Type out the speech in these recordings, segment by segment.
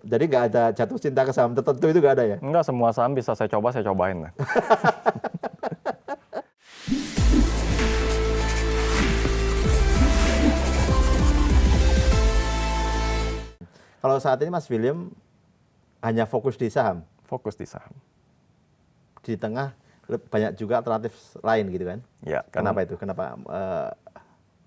Jadi nggak ada jatuh cinta ke saham tertentu itu nggak ada ya? Enggak, semua saham bisa saya cobain lah. Kalau saat ini Mas William hanya fokus di saham, Fokus di saham. di tengah banyak juga alternatif lain gitu kan? Ya, Kenapa itu? Kenapa?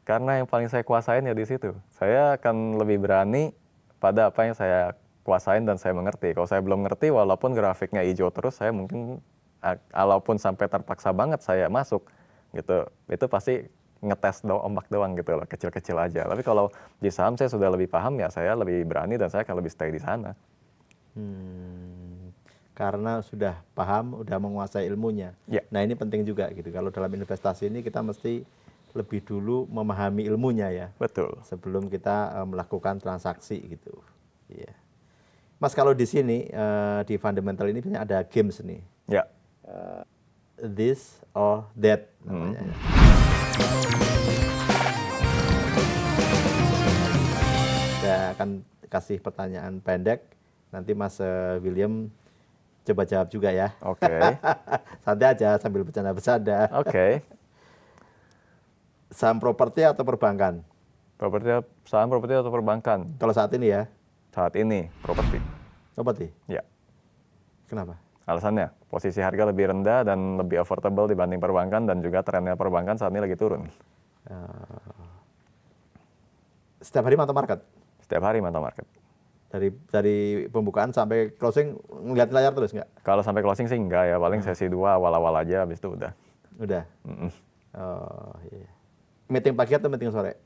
Karena yang paling saya kuasain ya di situ. Saya akan lebih berani pada apa yang saya kuasain dan saya mengerti. Kalau saya belum ngerti, walaupun grafiknya hijau terus, saya mungkin, walaupun sampai terpaksa banget saya masuk, gitu, itu pasti ngetes ombak doang gitu loh, kecil-kecil aja. Tapi kalau di saham saya sudah lebih paham, ya saya lebih berani dan saya akan lebih stay di sana. Karena sudah paham, udah menguasai ilmunya. Ya. Nah ini penting juga gitu. Kalau dalam investasi ini kita mesti lebih dulu memahami ilmunya ya. Betul. Sebelum kita melakukan transaksi gitu. Iya. Mas kalau di sini di fundamental ini biasanya ada games nih. Ya. This or that namanya. Saya akan kasih pertanyaan pendek. Nanti Mas William coba jawab juga ya. Oke. Santai aja sambil bercanda-bercanda. Oke. Saham properti atau perbankan? Saham properti atau perbankan? Kalau saat ini ya, Saat ini properti. properti. Ya. Kenapa? Alasannya, posisi harga lebih rendah dan lebih affordable dibanding perbankan, dan juga trennya perbankan saat ini lagi turun. Setiap hari mantau market? Setiap hari mantau market. Dari pembukaan sampai closing ngeliat layar terus nggak? Kalau sampai closing sih enggak ya, paling sesi 2 awal-awal aja, habis itu udah. Udah? Oh iya. Meeting pagi atau meeting sore?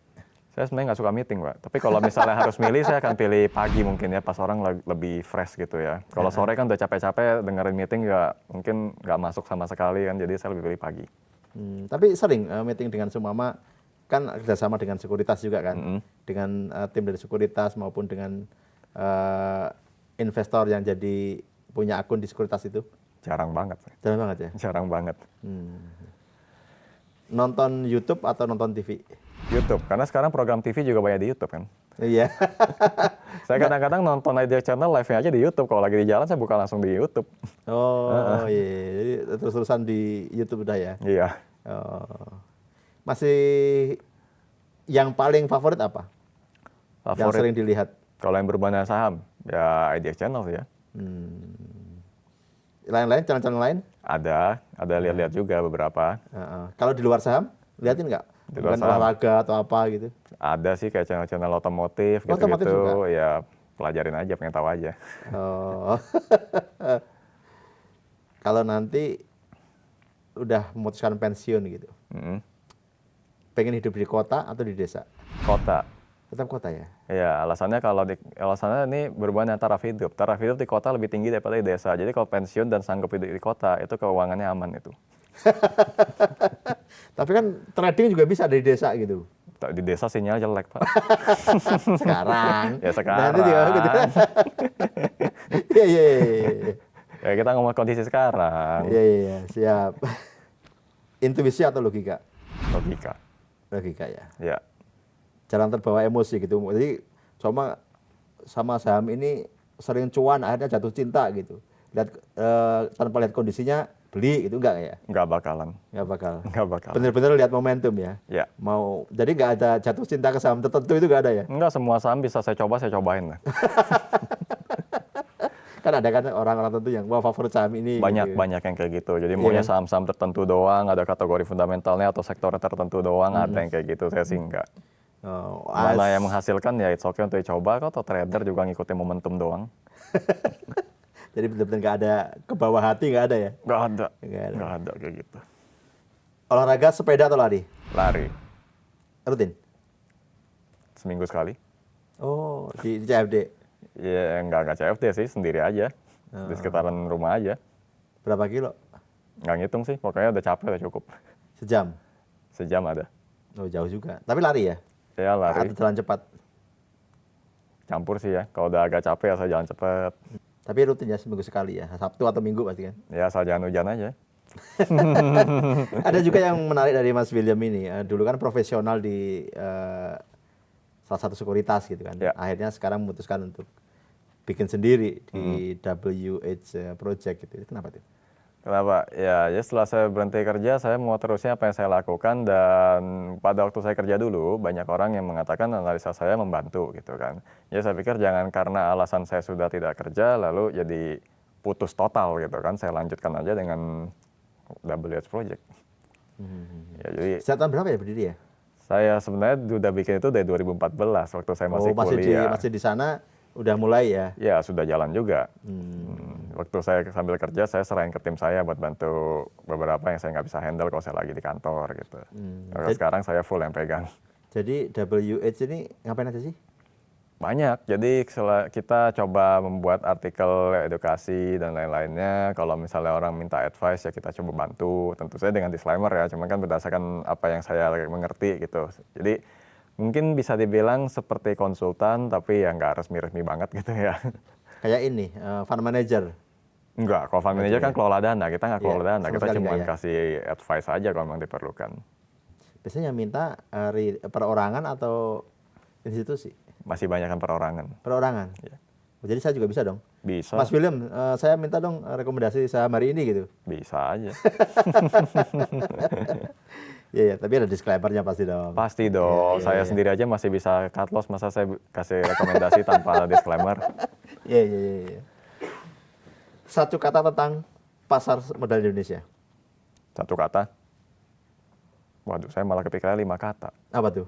Saya sebenarnya nggak suka meeting, Pak. Tapi kalau misalnya harus milih, saya akan pilih pagi mungkin ya, pas orang lebih fresh gitu ya. Kalau sore kan udah capek-capek, dengerin meeting mungkin nggak masuk sama sekali kan, jadi saya lebih pilih pagi. Tapi sering meeting dengan Sumama, kan kerjasama dengan sekuritas juga kan? Dengan tim dari sekuritas maupun dengan investor yang jadi punya akun di sekuritas itu? Jarang banget. Jarang banget ya? Jarang banget. Nonton YouTube atau nonton TV? YouTube, karena sekarang program TV juga banyak di YouTube kan. Iya. Saya kadang-kadang nonton Idea Channel live-nya aja di YouTube. Kalau lagi di jalan, saya buka langsung di YouTube. Oh iya, jadi terus-terusan di YouTube udah ya? Iya. Oh. Masih yang paling favorit apa? Yang sering dilihat? Kalau yang berhubungan saham, ya Idea Channel sih ya. Lain-lain, channel-channel lain? Ada lihat-lihat juga beberapa. Kalau di luar saham, liatin nggak? Di luar Bukan saham. olahraga atau apa gitu? Ada sih kayak channel-channel otomotif Otomotif gitu-gitu. juga? Ya pelajarin aja, pengen tahu aja. Oh. Kalau nanti udah memutuskan pensiun gitu, pengen hidup di kota atau di desa? Kota. Tetap kota ya? Ya, alasannya alasannya ini berhubungan dengan taraf hidup. Taraf hidup di kota lebih tinggi daripada di desa. Jadi kalau pensiun dan sanggup hidup di kota, itu keuangannya aman itu. Tapi kan trading juga bisa dari desa gitu. Di desa sinyal jelek, Pak. Sekarang. Ya sekarang. Nanti juga gitu. Iya. Ya kita ngomong kondisi sekarang. Iya, siap. Intuisi atau logika? Logika. Logika ya. Ya. Jangan terbawa emosi gitu. Jadi sama saham ini sering cuan, akhirnya jatuh cinta gitu. Lihat tanpa lihat kondisinya beli gitu enggak ya? Nggak bakalan. Nggak bakal. Nggak bakalan. Bener-bener lihat momentum ya. Ya. Jadi nggak ada jatuh cinta ke saham tertentu itu nggak ada ya? Enggak, semua saham bisa saya cobain lah. Kan ada kan orang-orang tertentu yang wah favorit saham ini. Banyak yang kayak gitu. Jadi maunya kan? saham-saham tertentu doang, ada kategori fundamentalnya atau sektor tertentu doang, ada yang kayak gitu. Saya sih enggak. Mana yang menghasilkan ya it's okay untuk dicoba, atau trader juga ngikutin momentum doang. Jadi benar-benar nggak ada ke bawah hati, nggak ada ya? Nggak ada kayak gitu. Olahraga sepeda atau lari? Lari. Rutin? Seminggu sekali. Oh, di CFD? Ya nggak CFD sih, sendiri aja. Di sekitaran rumah aja. Berapa kilo? Nggak ngitung sih, pokoknya udah capek udah cukup. Sejam? Sejam ada. Oh jauh juga. Tapi lari ya? Ya lari. Atau jalan cepat? Campur sih ya, kalau udah agak capek ya saya jalan cepet. Tapi rutin ya seminggu sekali ya? Sabtu atau Minggu pasti kan? Ya asal jangan hujan aja. Ada juga yang menarik dari Mas William ini. Dulu kan profesional di salah satu sekuritas gitu kan. Ya. Akhirnya sekarang memutuskan untuk bikin sendiri di WH Project gitu. Itu kenapa tuh? Kenapa? Ya setelah saya berhenti kerja, saya mau terusnya apa yang saya lakukan, dan pada waktu saya kerja dulu, banyak orang yang mengatakan analisa saya membantu gitu kan. Ya saya pikir jangan karena alasan saya sudah tidak kerja, lalu jadi putus total gitu kan. Saya lanjutkan aja dengan WH Project. Ya jadi Sejak tahun berapa ya berdiri ya? saya sebenarnya udah bikin itu dari 2014 waktu saya masih kuliah. Masih di sana udah mulai ya? Ya sudah jalan juga. Waktu saya sambil kerja, saya serahin ke tim saya buat bantu beberapa yang saya nggak bisa handle kalau saya lagi di kantor gitu. Kalau sekarang saya full yang pegang. Jadi WH ini ngapain aja sih? Banyak, jadi kita coba membuat artikel edukasi dan lain-lainnya. Kalau misalnya orang minta advice ya kita coba bantu, tentu saja dengan disclaimer ya, cuman kan berdasarkan apa yang saya mengerti gitu. Jadi mungkin bisa dibilang seperti konsultan, tapi ya nggak resmi-resmi banget gitu ya. Kayak ini, fund manager. Enggak, kalau fund manager kan kelola dana, kita nggak kelola dana, sama kita sekali cuma nggak ya? kasih advice aja kalau memang diperlukan. Biasanya yang minta perorangan atau institusi? Masih banyak kan perorangan. Perorangan. Iya. Jadi saya juga bisa dong. Bisa, Mas William, saya minta dong rekomendasi saham hari ini gitu. bisa aja. Iya, tapi ada disclaimer-nya pasti dong. Pasti dong, saya sendiri aja masih bisa cut loss, masa saya kasih rekomendasi tanpa disclaimer. Iya. Satu kata tentang pasar modal Indonesia. Satu kata. Waduh, saya malah kepikiran 5 kata. Apa tuh?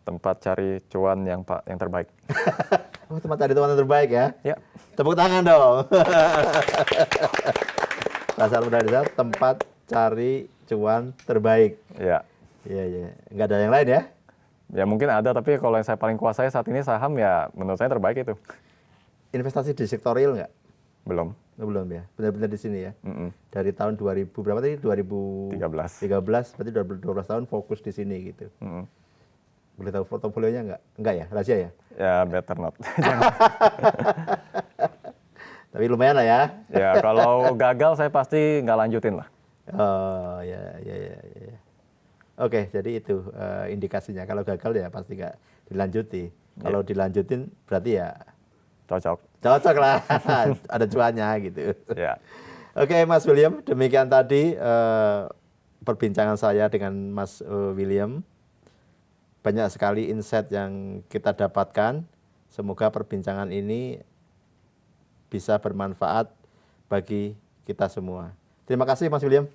Tempat cari cuan yang terbaik. Oh, tempat cari teman yang terbaik ya. Ya. Tepuk tangan dong. Pasar modal Indonesia, tempat cari cuan terbaik. Ya. Iya. Nggak ada yang lain ya? Ya mungkin ada, tapi kalau yang saya paling kuasai saat ini saham ya menurut saya terbaik itu. Investasi di sektor real nggak? Belum. Oh, belum ya? Benar-benar di sini ya? Dari tahun 2000, berapa tadi? 13. 13, berarti 12 tahun fokus di sini gitu. Boleh tahu portofolionya nggak? Enggak ya? Rahasia ya? Ya better not. Tapi lumayan lah ya. Ya kalau gagal saya pasti nggak lanjutin lah. Oh ya. Oke, jadi itu indikasinya. Kalau gagal ya pasti nggak dilanjuti. Kalau dilanjutin berarti ya cocok lah. Ada cuannya gitu. Ya. Oke, Mas William, demikian tadi perbincangan saya dengan Mas William. Banyak sekali insight yang kita dapatkan. Semoga perbincangan ini bisa bermanfaat bagi kita semua. Terima kasih Mas William.